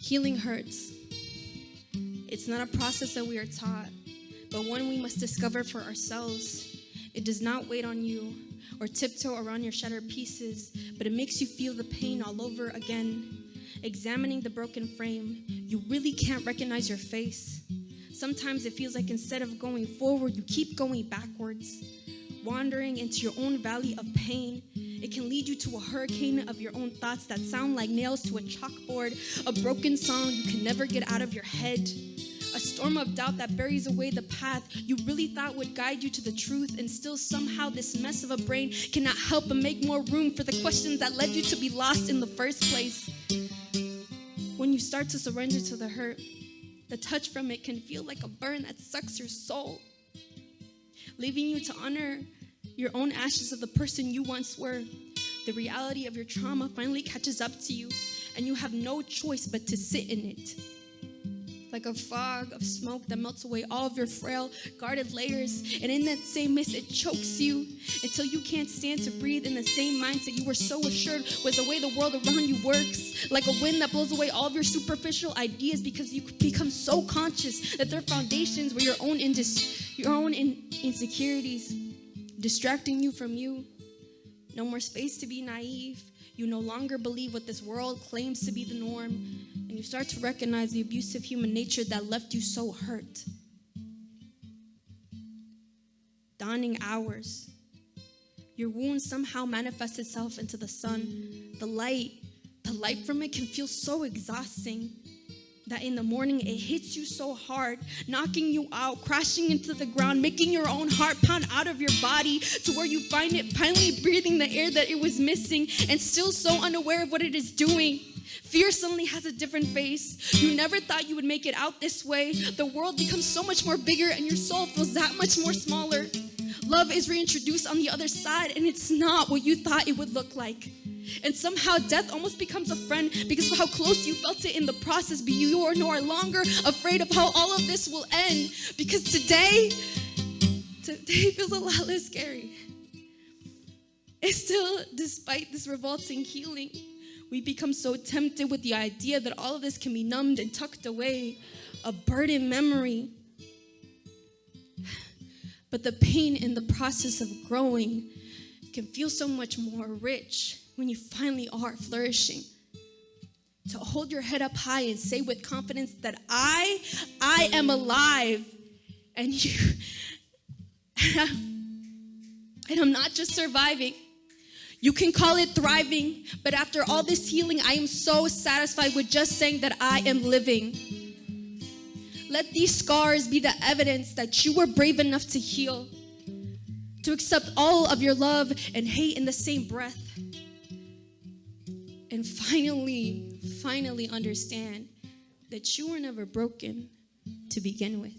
Healing hurts. It's not a process that we are taught, but one we must discover for ourselves. It does not wait on you or tiptoe around your shattered pieces, but it makes you feel the pain all over again. Examining the broken frame, you really can't recognize your face. Sometimes it feels like instead of going forward, you keep going backwards, wandering into your own valley of pain. It can lead you to a hurricane of your own thoughts that sound like nails to a chalkboard, a broken song you can never get out of your head, a storm of doubt that buries away the path you really thought would guide you to the truth, and still somehow this mess of a brain cannot help but make more room for the questions that led you to be lost in the first place. When you start to surrender to the hurt, the touch from it can feel like a burn that sucks your soul, leaving you to honor your own ashes of the person you once were. The reality of your trauma finally catches up to you, and you have no choice but to sit in it. Like a fog of smoke that melts away all of your frail, guarded layers, and in that same mist, it chokes you until you can't stand to breathe in the same mindset you were so assured was the way the world around you works. Like a wind that blows away all of your superficial ideas because you become so conscious that their foundations were your own insecurities, distracting you from you. No more space to be naive. You no longer believe what this world claims to be the norm, and you start to recognize the abusive human nature that left you so hurt. Dawning hours. Your wound somehow manifests itself into the sun. The light from it can feel so exhausting that in the morning it hits you so hard, knocking you out, crashing into the ground, making your own heart pound out of your body to where you find it finally breathing the air that it was missing and still so unaware of what it is doing. Fear suddenly has a different face. You never thought you would make it out this way. The world becomes so much more bigger and your soul feels that much more smaller. Love is reintroduced on the other side, and it's not what you thought it would look like. And somehow death almost becomes a friend because of how close you felt it in the process, but you are no longer afraid of how all of this will end, because today feels a lot less scary. And still, despite this revolting healing, we become so tempted with the idea that all of this can be numbed and tucked away, a burdened memory. But the pain in the process of growing can feel so much more rich when you finally are flourishing. To hold your head up high and say with confidence that I am alive, and I'm not just surviving. You can call it thriving, but after all this healing, I am so satisfied with just saying that I am living. Let these scars be the evidence that you were brave enough to heal, to accept all of your love and hate in the same breath, and finally understand that you were never broken to begin with.